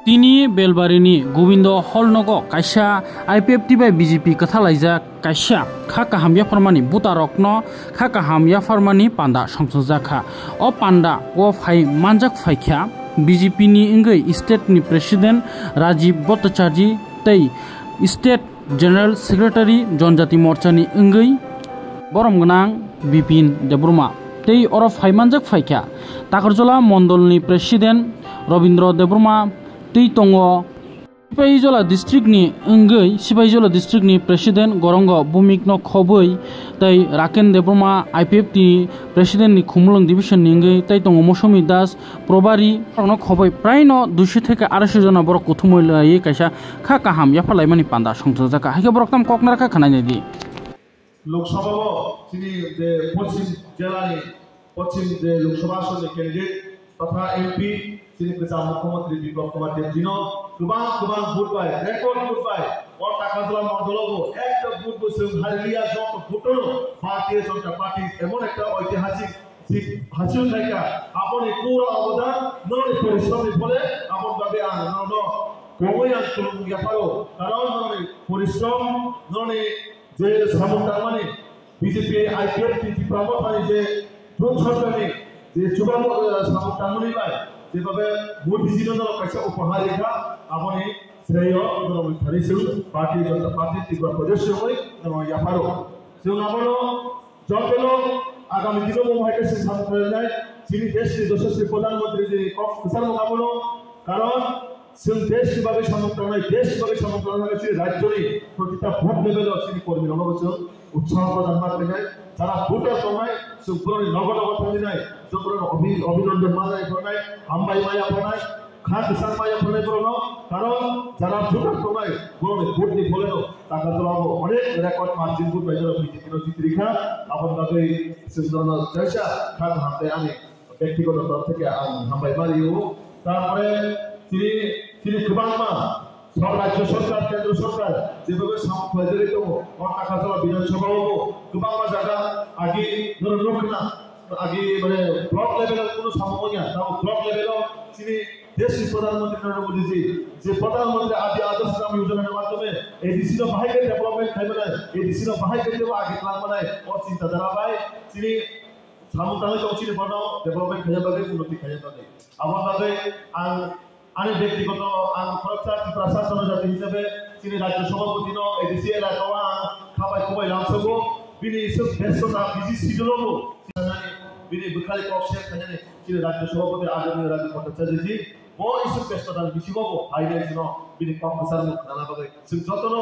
তিনি बेलबारिनि Govind हलनग कायसा IPFT by BJP कथालाइजाक कायसा खा काहामिया फरमानि बुतारकन खा काहामिया फरमानि पांडा संसजाखा अ पांडा ओ फाइ मानजाक फाइख्या बीजेपी नि इंगै स्टेट नि प्रेसिडेंट राजीव भट्टाचार्य तै स्टेट जनरल सेक्रेटारि जनजाति मोर्चा नि इंगै बरमगनां बिपिन देबबर्मा तै अर फाइ मानजाक फाइख्या ताकरजला मंडल नि प्रेसिडेंट रवींद्र देबबर्मा तै तंगो सिपाहीजला डिस्ट्रिक्ट नि इंगै सिपाहीजला डिस्ट्रिक्ट नि प्रेसिडेंट गरंग भूमिकनो खबै तै राकेन देबबर्मा आईपीएफटी प्रेसिडेंट नि खुमलंग डिविजन नि इंगै तै तंगो मौसुमी दास प्रभारी रंगनो खबै प्राय न 200 থেকে 250 जना बर कुथुमैलायै कायसा खा काहाम याफालायमानि पांडा संसजाका हायके बरकताम ककनारखा खानायदि लोकसभा चिनी जे पश्चिम जिल्लानि पश्चिम जे लोकसभा आसननि कैंडिडेट तथा एमपी चिनी गोजाम मुख्यमंत्री बिप्लब कुमार देबजिनो गोबां भोट पाय रेकर्ड भोट पाय और टाकाजला मंडलबो একটা ভোট বসে হারিয়া যত ভোটনো भारतीय जनता पार्टी এমন একটা ঐতিহাসিক হাসিল জায়গা আপনি পুরো অবদান নয় পরিশ্রমের ফলে আপন ভাবে আনন্দ কমই আন্দোলন গিয়াপারো কারণ নয় পরিশ্রম নয় যে সামুদ্রিক মানে বিজেপি আইপিএফ টি প্রমোটারি যে ভোট সরকারি যে চুবাম সামুদ্রিক মানে পায় যেভাবে ভোট ডিজিটাল কাছে উপহার রেখা আপনি শ্রেয় ধরিছিল পার্টি জনতা পার্টি তীব্র প্রদেশ হই এবং ইয়াপারো সেই নামনো যতলো আগামী দিনে মোহাইকে সামনে যায় যিনি দেশটি যশস্বী প্রধানমন্ত্রী যে কুশল নামনো কারণ সেই দেশ কিভাবে সমগ্রনায় দেশ কিভাবে সমগ্রনায় সেই রাজ্যের প্রতিটা ভোট লেভেল তিনি কর্মী অনবসর উৎসাহ প্রদান করতে যায় যারা ভোটার সময় সুপুরনি নগদ অবস্থানে যায় সুপুরনি অভিনন্দন মাজায় প্রণয় হামবাই মায়া প্রণয় খা কিষান মায়া প্রণয় করলো কারণ যারা ভোটার সময় বড় ভোট দিয়ে বলেন টাকা জবাব অনেক রেকর্ড মার্জিন ভোট পাইছিল বিজেপির চিত্রিকা আপনাদের সুন্দর চেষ্টা খান হাতে আমি ব্যক্তিগত তরফ থেকে হামবাই মারিও তারপরে তিনি গোবাংমা সব রাজ্য সরকার কেন্দ্র সরকার যেভাবে সামরিক টাকাজলা বিধানসভা হবো গোবাংমা জায়গা আগে ধরুন লোকনা আগে মানে ব্লক লেভেলের কোনো সামগ্রিক তাও ব্লক লেভেলও তিনি দেশি প্রধানমন্ত্রী নরেন্দ্র মোদীজি যে প্রধানমন্ত্রী আদি আদর্শ গ্রাম যোজনার মাধ্যমে এই ডিসির বাহাইকে ডেভেলপমেন্ট খাইবে না এই ডিসির বাহাইকে দেব আগে প্ল্যান বানায় ও চিন্তাধারা পায় তিনি সামুদ্রিক অঞ্চলে বানাও ডেভেলপমেন্ট খাইয়া পাবে উন্নতি খাইয়া পাবে আমার ভাবে আমি ব্যক্তিগত খরচার প্রসার জনজাতি হিসেবে তিনি রাজ্য সভাপতি ন এডিসি এলাকা খাবাই খুবাই লামসবো বিনি সব ব্যস্ততা বিজি শিডিউল বিনি বুখারি কক্সের খানে তিনি রাজ্য সভাপতি আদরণীয় রাজীব ভট্টাচার্যজি ও ইসব ব্যস্ততা বেশি পাবো হাইলাইট ন বিনি কক্সের মুখ নানা ভাবে যতন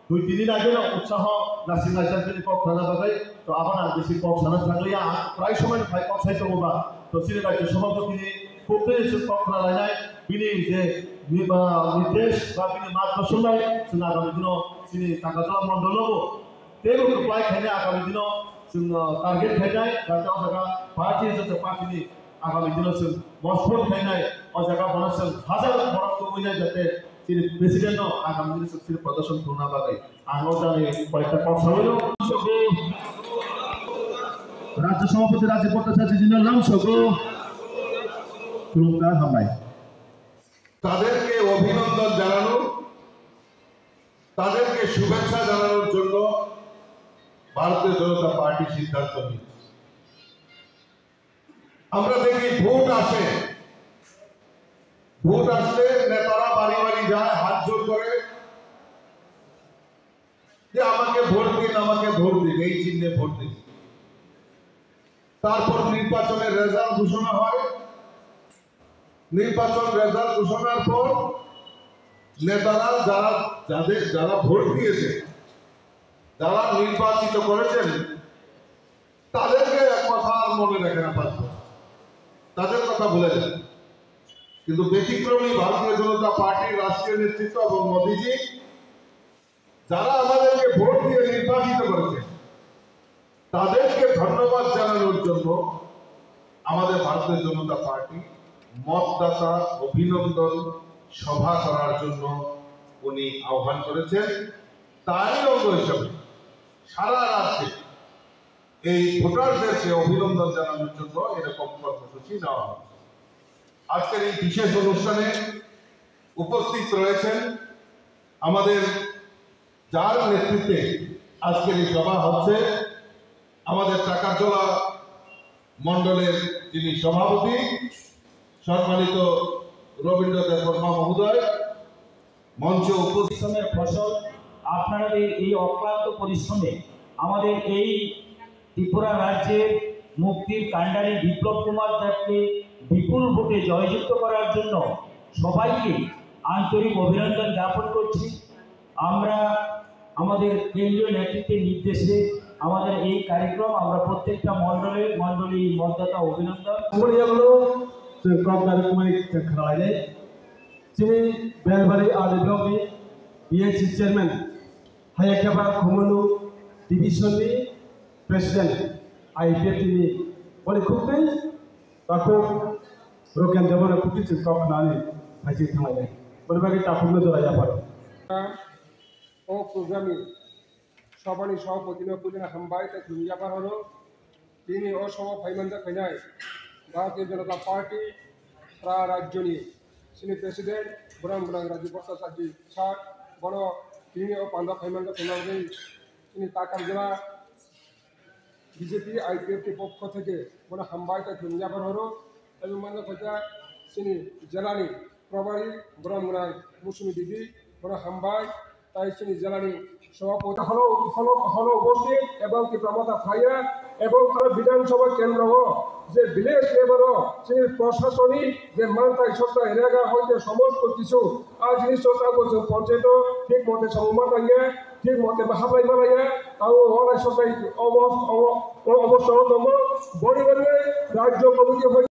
2-3 দিন আগে উৎসাহ নাসিম রাজার বিনি কক্স নানা ভাবে তো আপনার বেশি কক্স নানা থাকলে প্রায় সময় ভাই কক্সাই তো বা তো তিনি রাজ্য সভাপতি প্রত্যেক কক্সনা লাইনায় বিনি যে নির্দেশ বা বিনি মার্গদর্শন নাই जों আগামী দিনও তিনি টাকাজলা মন্ডল হবো তেরো প্রায় খাইনে আগামী দিনও जों টার্গেট খাইনায় যাতে অজায়গা ভারতীয় জনতা পার্টিনি আগামী দিনও जों মজবুত খাইনায় অজায়গা বানাচ্ছেন হাজার বড় কমিনায় যাতে তিনি প্রেসিডেন্ট আগামী দিনে তিনি প্রদর্শন করুনা পাবে আঙও জানি কয়েকটা কথা হইল রাজ্য সভাপতি রাজীব ভট্টাচার্য জিনার নাম সগো খুলুমকা হামাই তাদেরকে অভিনন্দন জানানো তাদেরকে শুভেচ্ছা জানানোর জন্য ভারতীয় জনতা পার্টি সিদ্ধান্ত নিয়েছে আমরা দেখি ভোট আসলে নেতারা বাড়ি বাড়ি যায় হাত জোর করে যে আমাকে ভোট দিন এই চিহ্নে ভোট দিন তারপর নির্বাচনের রেজাল্ট ঘোষণা হয় নির্বাচন রেজাল্ট ঘোষণার পর নেতারা যারা ভোট দিয়েছে যারা নির্বাচিত করেছেন তাদেরকে এক কথা আর মনে রাখে না তাদের কথা ভুলে যান কিন্তু ব্যতিক্রমী ভারতীয় জনতা পার্টির রাষ্ট্রীয় নেতৃত্ব এবং মোদীজি যারা আমাদেরকে ভোট দিয়ে নির্বাচিত করেছেন তাদেরকে ধন্যবাদ জানানোর জন্য আমাদের ভারতীয় জনতা পার্টি মতদাতা অভিনন্দন সভা করার জন্য উনি আহ্বান করেছেন তারই অঙ্গ হিসাবে সারা রাজ্যে এই ভোটারদেরকে অভিনন্দন জানানোর জন্য এরকম কর্মসূচি নেওয়া হচ্ছে আজকের এই বিশেষ অনুষ্ঠানে উপস্থিত রয়েছেন, আমাদের যার নেতৃত্বে আজকের এই সভা হচ্ছে, আমাদের টাকারজলা মণ্ডলের যিনি সভাপতি সম্মানিত রবীন্দ্র দেববর্মা মহোদয়, মঞ্চে পরিশ্রমের ফসল আপনাদের এই অক্লান্ত পরিশ্রমে আমাদের এই ত্রিপুরা রাজ্যের মুক্তির কাণ্ডারি বিপ্লব কুমার দেবকে বিপুল ভোটে জয়যুক্ত করার জন্য সবাইকে আন্তরিক অভিনন্দন জ্ঞাপন করছি। আমরা আমাদের কেন্দ্রীয় নেতৃত্বের নির্দেশে আমাদের এই কার্যক্রম আমরা প্রত্যেকটা মণ্ডলী মর্যাদা অভিনন্দন যিনি বেলবাড়ি আদি ব্লকनि বিএসি চেয়ারম্যান हायाखेबा खुमनु डिविजननि प्रेसिडेंट आईपीएफनि बनिखुबै बाखौ रोकेन देवनो खुबि चिंता खालामनानै फाइजि थांलाय बनिबागि ताखुनो जराया पार ও প্রোগ্রামে সবানি সভাপতি পুজনা হামবাই তা দুনিয়াপার হলো তিনি ও সভা ফাইমানদা ফাইনাই ভারতীয় জনতা পার্টি রাজ্যনি সিনি প্রেসিডেন্ট বরং রাজ্য প্রশাসক স্যার বড় তিনি ও পান্দা ফাইমানদা ফাইনাই তিনি টাকারজলা বিজেপি আইপিএফ পক্ষ থেকে বড় হামবাই তা দুনিয়াপার হলো এবং মানদা কথা সিনি জেলানি প্রভারী বরং মৌসুমী দিদি বড় হামবাই তাই তিনি জেলানি সভাপতি হলো উপস্থিত এবং কি প্রমতা ফাইয়া এবং তার বিধানসভা কেন্দ্র যে ভিলেজ লেভেল তিনি প্রশাসনিক যে মানতাই সত্তা এলাকা হইতে সমস্ত কিছু আর জিনিস পঞ্চায়েত ঠিক মতে সমমাতাইয়া ঠিক মতে হাবলাই মারাইয়া তাও অনাই সরকারি অবসর বড়ি রাজ্য কমিটি